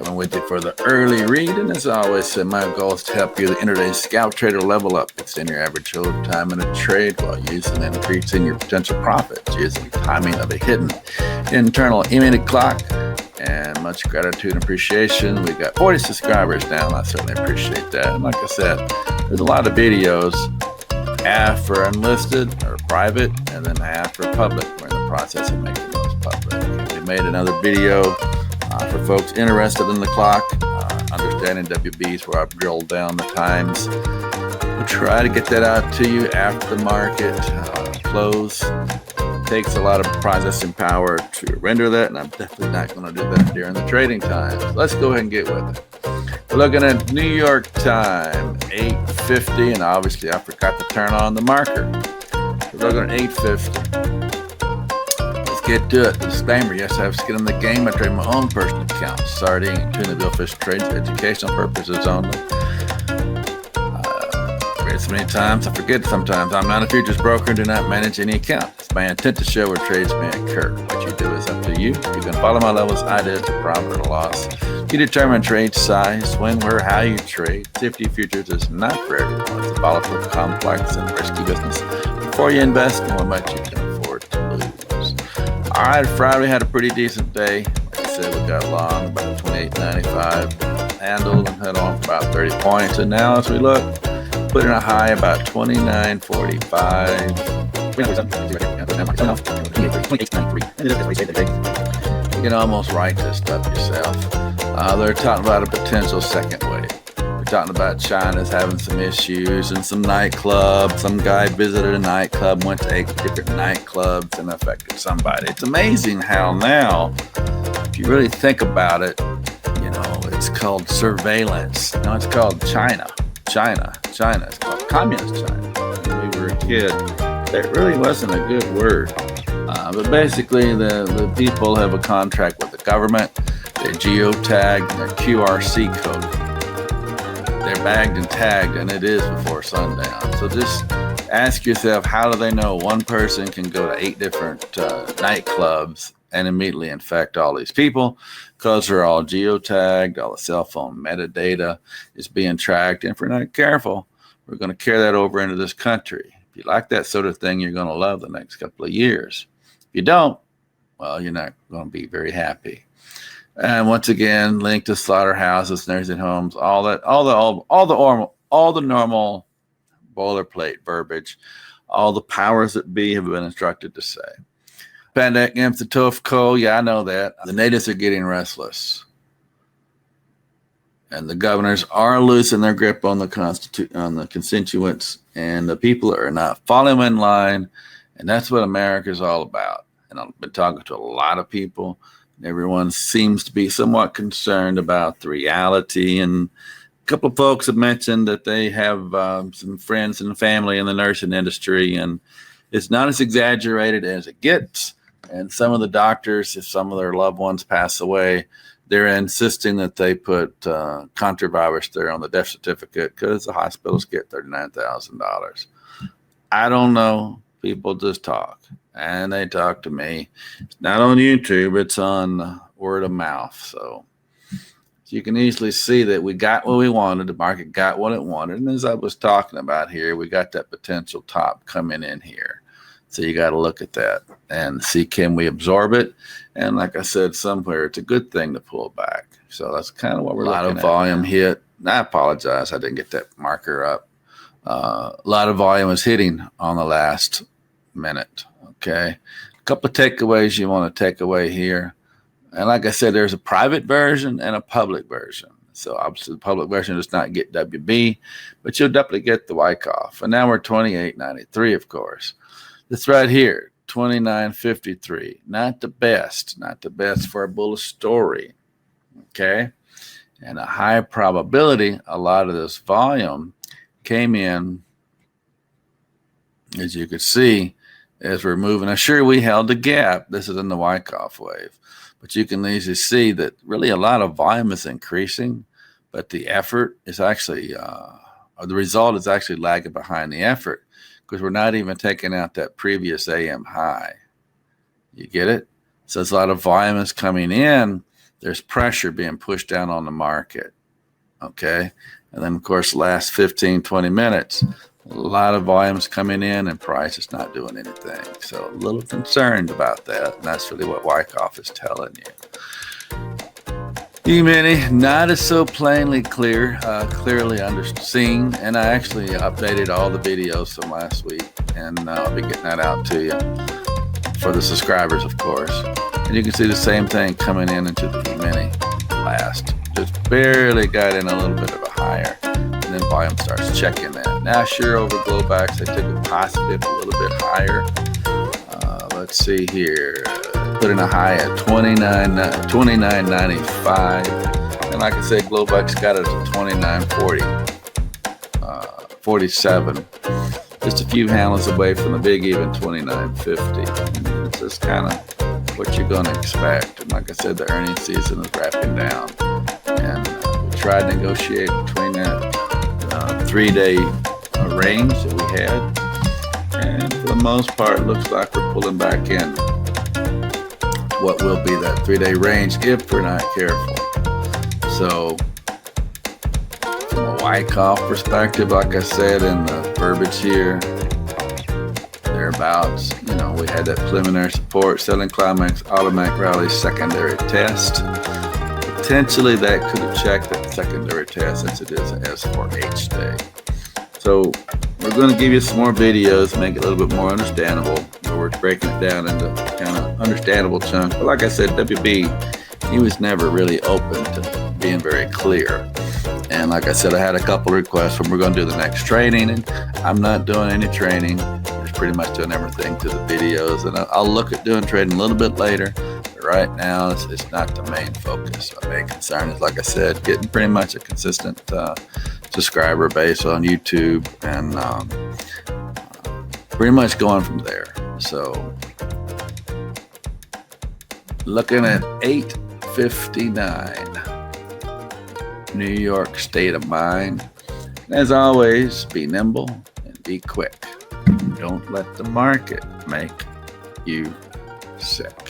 coming with you for the early read. And as always, my goal is to help you, the intraday scalp trader, level up, extend your average hold time in a trade while using and increasing your potential profits using the timing of a hidden internal Emini clock. And much gratitude and appreciation. We got 40 subscribers now, and I certainly appreciate that. And like I said, there's a lot of videos, half for unlisted or private, and then half for public. We're in the process of making those public. We made another video for folks interested in the clock, understanding WBs, where I've drilled down the times. We'll try to get that out to you after the market close. Takes a lot of processing power to render that, and I'm definitely not going to do that during the trading times. Let's go ahead and get with it. We're looking at New York time, 8:50, and obviously I forgot to turn on the marker. We're looking at 8:50. Let's get to it. Disclaimer: yes, I have skin in the game. I trade my own personal account, sardine and tuna billfish trades for educational purposes only. So many times I forget sometimes. I'm not a futures broker and do not manage any account. It's my intent to show where trades may occur. What you do is up to you. You can follow my levels. I did to profit or loss. You determine trade size, when, where, how you trade. Safety futures is not for everyone. It's a volatile, complex, and risky business. Before you invest, know how much you can afford to lose. All right, Friday had a pretty decent day. Like I said, we got long, about 28.95. Handled and hit on for about 30 points. And now as we look, put in a high about 29.45. You can almost write this stuff yourself. They're talking about a potential second wave. They're talking about China's having some issues and some nightclubs. Some guy visited a nightclub, went to 8 different nightclubs and affected somebody. It's amazing how now, if you really think about it, it's called surveillance. No, it's called China. It's called communist China. When we were a kid, that really wasn't a good word. But basically, the people have a contract with the government. They're geotagged and their QRC code. They're bagged and tagged, and it is before sundown. So just ask yourself, how do they know one person can go to 8 different nightclubs and immediately infect all these people? Because they're all geotagged, all the cell phone metadata is being tracked. And if we're not careful, we're going to carry that over into this country. If you like that sort of thing, you're going to love the next couple of years. If you don't, well, you're not going to be very happy. And once again, linked to slaughterhouses, nursing homes, all the normal boilerplate verbiage, all the powers that be have been instructed to say. Pandemic against the tough coal. Yeah, I know that. The natives are getting restless. And the governors are losing their grip on the constituents, and the people are not following in line. And that's what America is all about. And I've been talking to a lot of people, and everyone seems to be somewhat concerned about the reality. And a couple of folks have mentioned that they have some friends and family in the nursing industry, and it's not as exaggerated as it gets. And some of the doctors, if some of their loved ones pass away, they're insisting that they put contravirus there on the death certificate because the hospitals get $39,000. I don't know. People just talk, and they talk to me. It's not on YouTube. It's on word of mouth. So you can easily see that we got what we wanted. The market got what it wanted. And as I was talking about here, we got that potential top coming in here. So you got to look at that and see, can we absorb it? And like I said, somewhere it's a good thing to pull back. So that's kind of what we're looking at. A lot of volume hit. I apologize, I didn't get that marker up. A lot of volume is hitting on the last minute. Okay, a couple of takeaways you want to take away here. And like I said, there's a private version and a public version. So obviously the public version does not get WB, but you'll definitely get the Wyckoff. And now we're 28.93, of course. This right here, 29.53, not the best for a bullish story, okay? And a high probability, a lot of this volume came in, as you could see, as we're moving. Now, sure, we held the gap. This is in the Wyckoff wave, but you can easily see that really a lot of volume is increasing, but the effort is actually, or the result is actually lagging behind the effort, because we're not even taking out that previous AM high. You get it? So there's a lot of volume is coming in, there's pressure being pushed down on the market. Okay. And then, of course, last 15, 20 minutes, a lot of volumes coming in and price is not doing anything. So a little concerned about that. And that's really what Wyckoff is telling you. Emini, not as so plainly clearly seen. And I actually updated all the videos from last week. And I'll be getting that out to you for the subscribers, of course. And you can see the same thing coming into the Emini last. Just barely got in a little bit of a higher, and then volume starts checking that. Now, sure, over Globex, I took it possibly up a little bit higher. Let's see here. Put in a high at $29.95, and like I said, Globex got it at $29.40, 47. Just a few handles away from the big even $29.50. It's just kind of what you're going to expect. And like I said, the earnings season is wrapping down. And we tried to negotiate between that 3-day range that we had. And for the most part, it looks like we're pulling back in what will be that 3-day range if we're not careful. So from a Wyckoff perspective, like I said in the verbiage here, thereabouts, we had that preliminary support, selling climax, automatic rally, secondary test. Potentially that could have checked that secondary test since it is an S4H day. So we're going to give you some more videos, make it a little bit more understandable, where we're breaking it down into kind of understandable chunks. But like I said, WB, he was never really open to being very clear. And like I said, I had a couple requests when we're going to do the next training, and I'm not doing any training. Just pretty much doing everything to the videos, and I'll look at doing trading a little bit later. But right now, it's not the main focus. My main concern is, like I said, getting pretty much a consistent subscriber base on YouTube, and pretty much going from there. So looking at 8:59. New York state of mind. And as always, be nimble and be quick. Don't let the market make you sick.